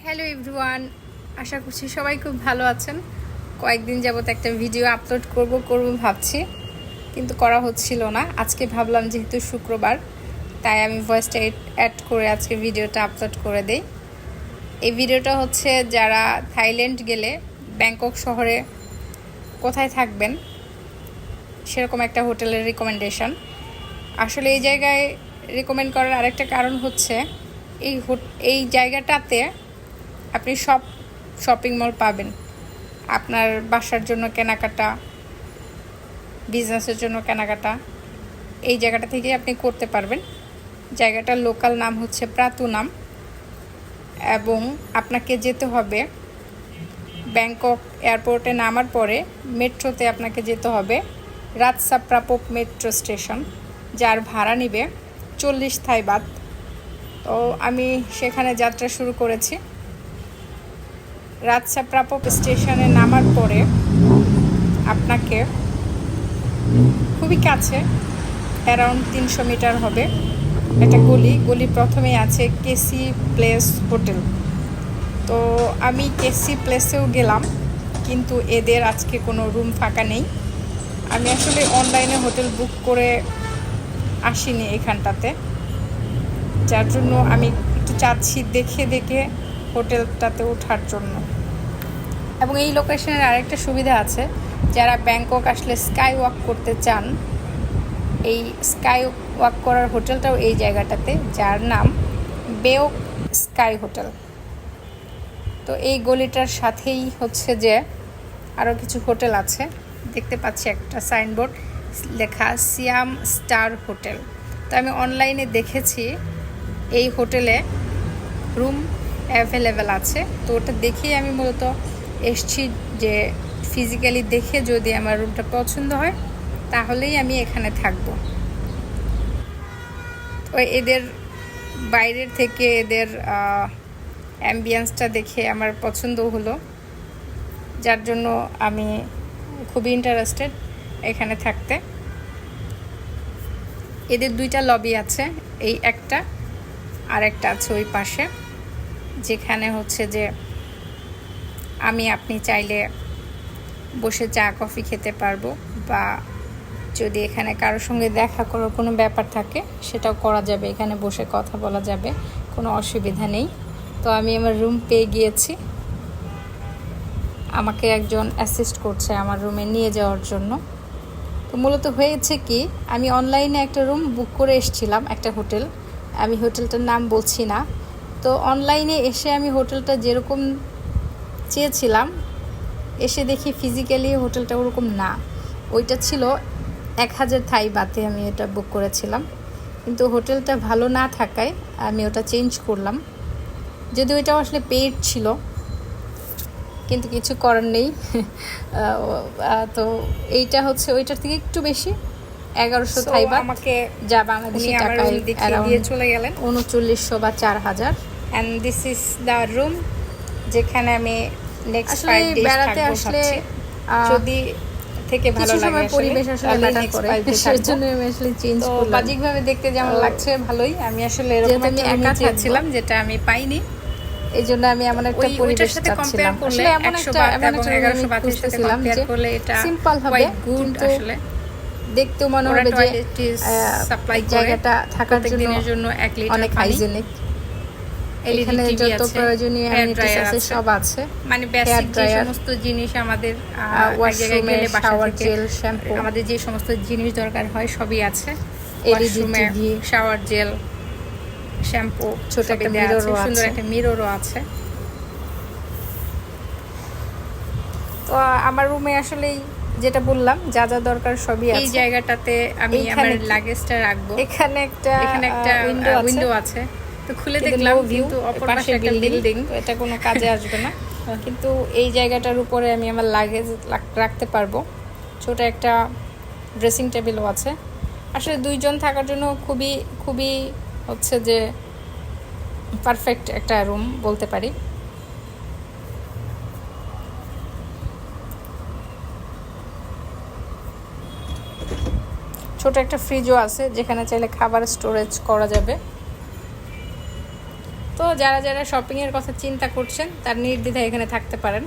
Hello everyone, আশা করছি সবাই খুব ভালো আছেন। কয়েকদিন যাবত একটা ভিডিও আপলোড করব ভাবছি, কিন্তু করা হচ্ছিল না। আজকে ভাবলাম যেহেতু শুক্রবার, তাই আমি ভয়েসটা অ্যাড করে আজকে ভিডিওটা আপলোড করে দেই। এই ভিডিওটা হচ্ছে যারা থাইল্যান্ড গেলে ব্যাংকক শহরে কোথায় থাকবেন সেরকম একটা হোটেলের রিকমেন্ডেশন। আসলে এই জায়গায় রিকমেন্ড করার আরেকটা কারণ হচ্ছে এই জায়গাটাতে আপনি সব শপিং মল পাবেন। আপনার বাসার জন্য কেনাকাটা, বিজনেসের জন্য কেনাকাটা এই জায়গাটা থেকে আপনি করতে পারবেন। জায়গাটার লোকাল নাম হচ্ছে প্রাতুনাম এবং আপনাকে যেতে হবে ব্যাংকক এয়ারপোর্টে নামার পরে মেট্রোতে আপনাকে যেতে হবে রাতসা প্রাপক মেট্রো স্টেশন, যার ভাড়া নেবে 40 থাই বাত। তো আমি সেখানে যাত্রা শুরু করেছি। রাতসা প্রাপক স্টেশনে নামার পরে আপনাকে খুবই কাছে, অ্যারাউন্ড 300 মিটার হবে একটা গলি প্রথমেই আছে কেসি প্লেস হোটেল। তো আমি কেসি প্লেসেও গেলাম, কিন্তু এদের আজকে কোনো রুম ফাঁকা নেই। আমি আসলে অনলাইনে হোটেল বুক করে আসিনি এখানটাতে, যার জন্য আমি একটু চাচ্ছি দেখে হোটেলটাতে ওঠার জন্য। এবং এই লোকেশনের আরেকটা সুবিধা আছে, যারা ব্যাংকক আসলে স্কাই ওয়াক করতে চান, এই স্কাই ওয়াক করার হোটেলটাও এই জায়গাটাতে, যার নাম বেওক স্কাই হোটেল। তো এই গলিটার সাথেই হচ্ছে যে আরও কিছু হোটেল আছে, দেখতে পাচ্ছি একটা সাইনবোর্ড লেখা সিয়াম স্টার হোটেল। তো আমি অনলাইনে দেখেছি এই হোটেলে রুম অ্যাভেলেবেল আছে। তো ওটা দেখেই আমি মূলত এসছি, যে ফিজিক্যালি দেখে যদি আমার রুমটা পছন্দ হয় তাহলেই আমি এখানে থাকবো। তো এদের বাইরের থেকে এদের অ্যাম্বিয়েন্সটা দেখে আমার পছন্দ হলো, যার জন্য আমি খুবই ইন্টারেস্টেড এখানে থাকতে। এদের 2টা লবি আছে, এই একটা আর একটা আছে ওই পাশে, যেখানে হচ্ছে যে আপনি চাইলে বসে চা কফি খেতে পারবো, বা যদি এখানে কারোর সঙ্গে দেখা করার কোনো ব্যাপার থাকে সেটাও করা যাবে, এখানে বসে কথা বলা যাবে, কোনো অসুবিধা নেই। তো আমি আমার রুম পেয়ে গিয়েছি, আমাকে একজন অ্যাসিস্ট করছে আমার রুমে নিয়ে যাওয়ার জন্য। তো মূলত হয়েছে কি, আমি অনলাইনে একটা রুম বুক করে এসেছিলাম, একটা হোটেল, আমি হোটেলটার নাম বলছি না। তো অনলাইনে এসে আমি হোটেলটা যেরকম চেয়েছিলাম, এসে দেখি ফিজিক্যালি হোটেলটা ওরকম না। ওইটা ছিল 1000 থাই বাতে আমি এটা বুক করেছিলাম, কিন্তু হোটেলটা ভালো না থাকায় আমি ওটা চেঞ্জ করলাম। যদি ওইটাও আসলে পেইড ছিল, কিন্তু কিছু করার নেই। তো এইটা হচ্ছে ওইটার থেকে একটু বেশি, 1100 থাই বাত, আমাকে যা বাংলাদেশি টাকায় দিয়ে চলে গেলেন 3900 বা 4000। And this is the room যেখানে আমি নেক্সট 5 ডেজ বেড়াতে আসলে যদি থেকে ভালো লাগে, পরিবেশ আসলে ম্যাটার করে, সেজন্য আমি আসলে চেঞ্জ করলাম। বাহ্যিকভাবে দেখতে যেমন লাগছে ভালোই, আমি আসলে এরকম আমি একা থাকছিলাম যেটা আমি পাইনি, এই জন্য আমি এমন একটা পরিবেশ চাচ্ছিলাম। আসলে এমন একটা 1100 বাতের সাথে কম্পেয়ার করলে এটা সিম্পল হবে, গুড আসলে দেখতেও মনে হবে যে সাপ্লাই জায়গাটা থাকার জন্য 1 লিটার অনেক হাইজেনিক। এখানে যত প্রয়োজনীয় অ্যামিনিটিস আছে সব আছে, মানে বেসিক যে সমস্ত জিনিস আমাদের ওয়াশরুমে, শাওয়ার জেল, শ্যাম্পু, আমাদের যে সমস্ত জিনিস দরকার হয় সবই আছে। LED TV, shower gel, shampoo, ছোট একটা মিররও আছে, সুন্দর একটা মিররও আছে। তো আমার রুমে আসলেই যেটা বললাম যা দরকার সবই আছে। এই জায়গাটাতে আমি আমার লাগেজটা রাখবো। এখানে একটা উইন্ডো আছে, তো খুলে দেখলাম কিন্তু অপর পাশে একটা বিল্ডিং, তো এটা কোনো কাজে আসবে না। কিন্তু এই জায়গাটার উপরে আমি আমার লাগেজ রাখতে পারবো। ছোট একটা ড্রেসিং টেবিলও আছে। আসলে 2 জন থাকার জন্য খুবই হচ্ছে যে পারফেক্ট একটা রুম বলতে পারি। ছোট একটা ফ্রিজও আছে, যেখানে চাইলে খাবার স্টোরেজ করা যাবে। তো যারা যারা শপিংয়ের কথা চিন্তা করছেন তার নির্দ্বিধায় এখানে থাকতে পারেন।